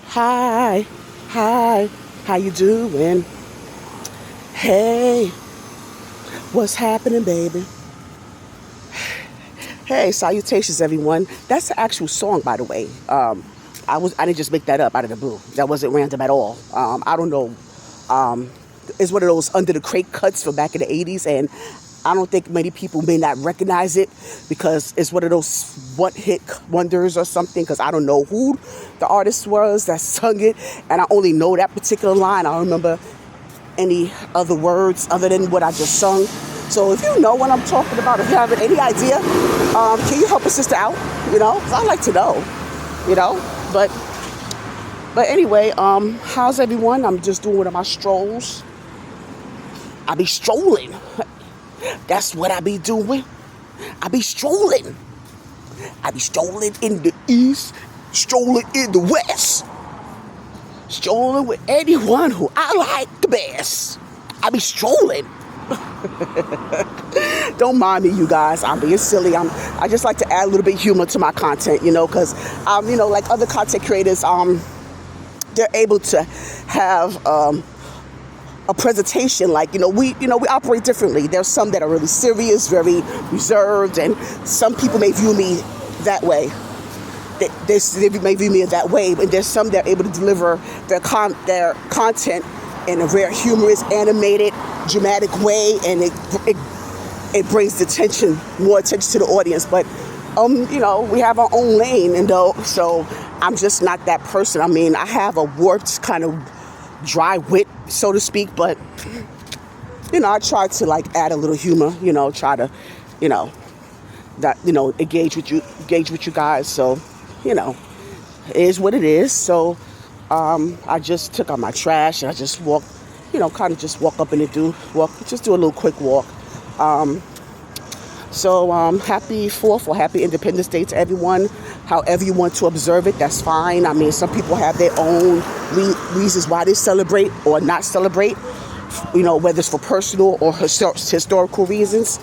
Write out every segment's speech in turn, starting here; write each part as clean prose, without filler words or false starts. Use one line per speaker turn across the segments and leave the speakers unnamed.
Hi, hi, how you doing? Hey, what's happening, baby? Hey, salutations, everyone. That's the actual song, by the way. I didn't just make that up out of the blue. That wasn't random at all. I don't know. It's one of those under the crate cuts from back in the '80s, and I don't think many people may not recognize it because it's one of those one-hit wonders or something. Because I don't know who the artist was that sung it, and I only know that particular line. I don't remember any other words other than what I just sung. So if you know what I'm talking about, if you have any idea, can you help a sister out? You know, 'cause I like to know. You know, but anyway, how's everyone? I'm just doing one of my strolls. I be strolling. That's what I be doing. I be strolling. I be strolling in the east, strolling in the west, strolling with anyone who I like the best. I be strolling. Don't mind me, you guys. I'm being silly. I just like to add a little bit of humor to my content, you know, because like other content creators, they're able to have a presentation like we operate differently. There's some that are really serious, very reserved, and some people may view me that way. They may view me that way, and there's some that are able to deliver their content in a very humorous, animated, dramatic way, and it brings more attention to the audience. But we have our own lane, and so I'm just not that person. I mean, I have a warped kind of dry wit, so to speak, but I try to like add a little humor, try to, engage with you guys. So, it is what it is. So, I just took out my trash and I just walked, kind of just walk up and do a little quick walk. So happy 4th or happy Independence Day to everyone. However you want to observe it, that's fine. I mean, some people have their own reasons why they celebrate or not celebrate, whether it's for personal or historical reasons.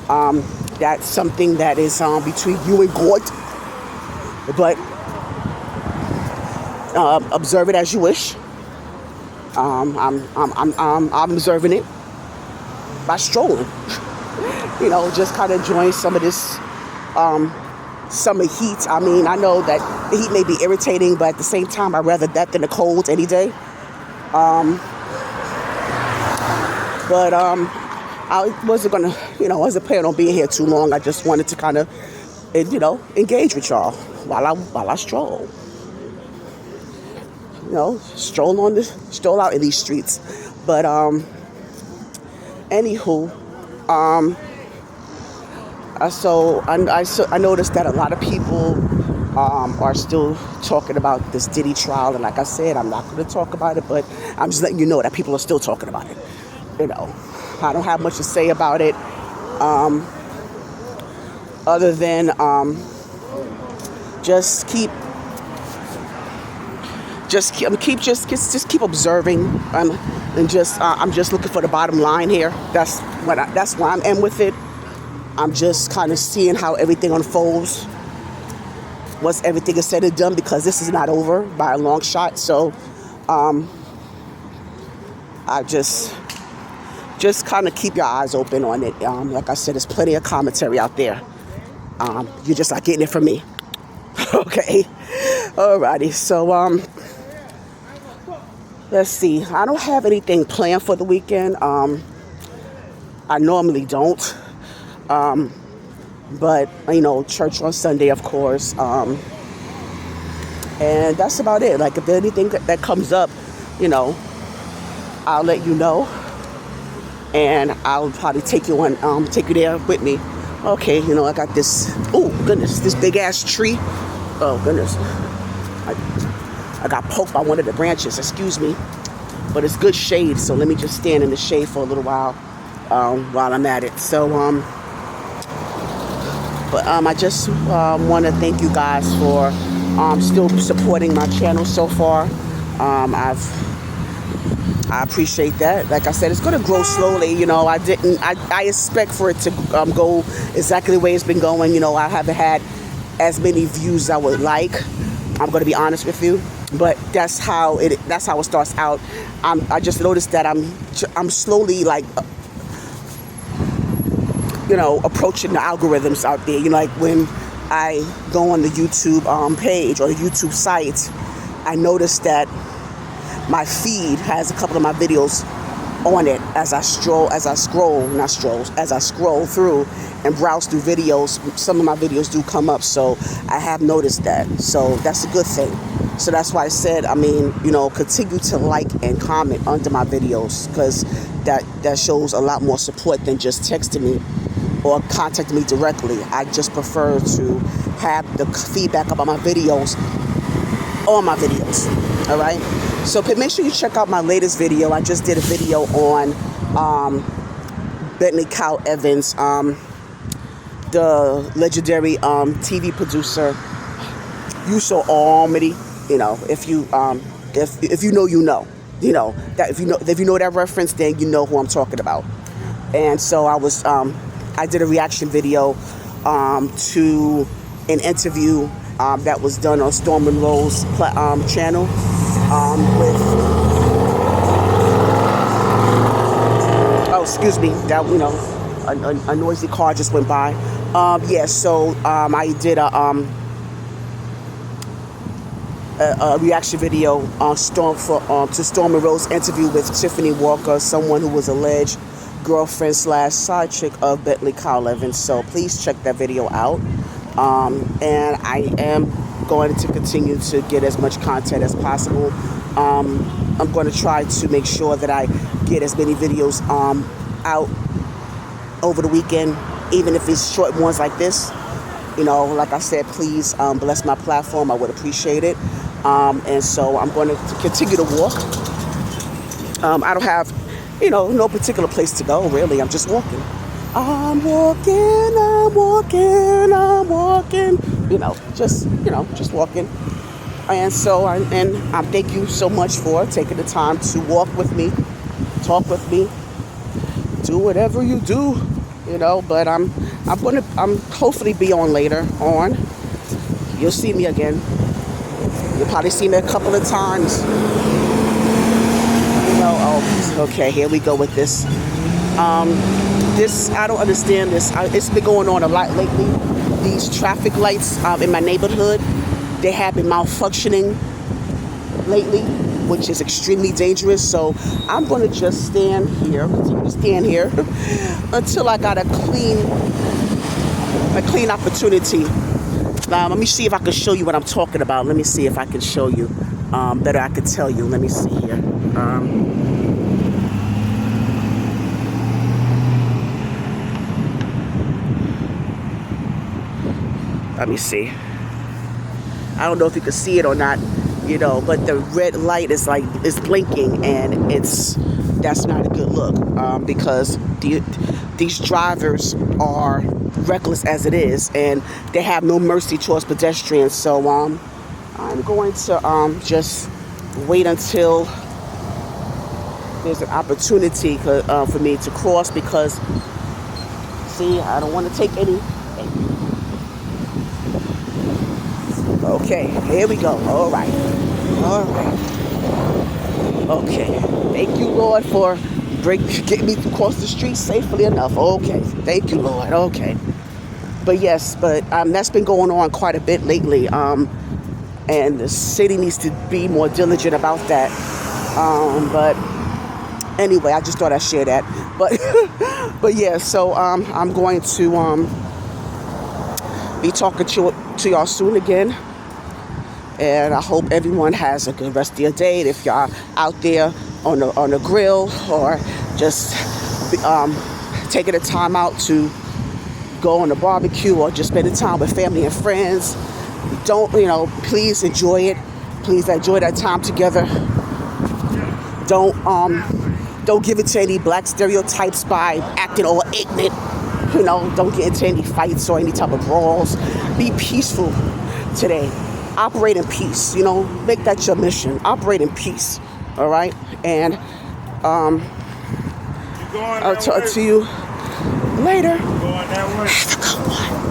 That's something that is between you and God. But observe it as you wish. I'm observing it by strolling. Just kind of enjoying some of this summer heat. I mean, I know that the heat may be irritating, but at the same time, I'd rather that than the cold any day. But I wasn't gonna, I wasn't planning on being here too long. I just wanted to kind of, engage with y'all while I stroll. Stroll out in these streets. But anywho. So I noticed that a lot of people are still talking about this Diddy trial, and like I said, I'm not going to talk about it, but I'm just letting you know that people are still talking about it. I don't have much to say about it, other than just keep observing, and I'm just looking for the bottom line here. That's why I'm in with it. I'm just kind of seeing how everything unfolds once everything is said and done, because this is not over by a long shot. So I just kind of keep your eyes open on it. Like I said, there's plenty of commentary out there. You're just not getting it from me. Okay. Alrighty. So let's see. I don't have anything planned for the weekend. I normally don't. But church on Sunday, of course. And that's about it. Like, if there's anything that comes up, I'll let you know. And I'll probably take you there with me. Okay, I got this, oh goodness, this big ass tree. Oh goodness. I got poked by one of the branches, excuse me. But it's good shade, so let me just stand in the shade for a little while I'm at it. So, I just want to thank you guys for still supporting my channel so far. I appreciate that. Like I said, it's going to grow slowly. I expect for it to go exactly the way it's been going. I haven't had as many views as I would like. I'm going to be honest with you, but that's how it starts out. I just noticed that I'm slowly, like, approaching the algorithms out there. Like when I go on the YouTube page or the YouTube site, I noticed that my feed has a couple of my videos on it as I scroll through and browse through videos. Some of my videos do come up, so I have noticed that. So that's a good thing. So that's why I said, continue to like and comment under my videos, because that shows a lot more support than just texting me or contacting me directly. I just prefer to have the feedback about my videos on my videos. All right. So make sure you check out my latest video. I just did a video on Bentley Kyle Evans, the legendary TV producer. You saw Almighty. If you know, that if you know that reference, then you know who I'm talking about. And so I did a reaction video to an interview that was done on Storm Monroe's channel with. Oh, excuse me. That a noisy car just went by. So I did a reaction video to Storm Monroe's interview with Tiffany Walker, someone who was alleged girlfriend / side chick of Bentley Kyle Evans. So please check that video out. And I am going to continue to get as much content as possible. I'm going to try to make sure that I get as many videos out over the weekend, even if it's short ones like this. Like I said, please bless my platform. I would appreciate it. And so I'm going to continue to walk. I don't have, no particular place to go, really. I'm just walking. I'm walking. Just walking. And so, I thank you so much for taking the time to walk with me, talk with me, do whatever you do, But I'm hopefully be on later on. You'll see me again. You'll probably see me a couple of times. Okay, here we go with this. I don't understand this. It's been going on a lot lately. These traffic lights in my neighborhood, they have been malfunctioning lately, which is extremely dangerous. So I'm going to just continue to stand here until I got a clean opportunity. Let me see if I can show you what I'm talking about. Let me see if I can show you better. I can tell you. Let me see here. Let me see. I don't know if you can see it or not, but the red light is blinking, and that's not a good look, because these drivers are reckless as it is, and they have no mercy towards pedestrians. So I'm going to just wait until there's an opportunity for me to cross, because see, I don't want to take any. Okay, here we go. All right. Okay. Thank you, Lord, for getting me across the street safely enough. Okay. Thank you, Lord. Okay. But yes, that's been going on quite a bit lately. And the city needs to be more diligent about that. But anyway, I just thought I'd share that. But yeah, so I'm going to be talking to y'all soon again. And I hope everyone has a good rest of your day. If y'all out there on the grill, or just taking the time out to go on a barbecue, or just spending time with family and friends, please enjoy it. Please enjoy that time together. Don't give it to any black stereotypes by acting all ignorant. Don't get into any fights or any type of brawls. Be peaceful today. Operate in peace. Make that your mission. Operate in peace. All right. And I'll talk to you later. Have a good one.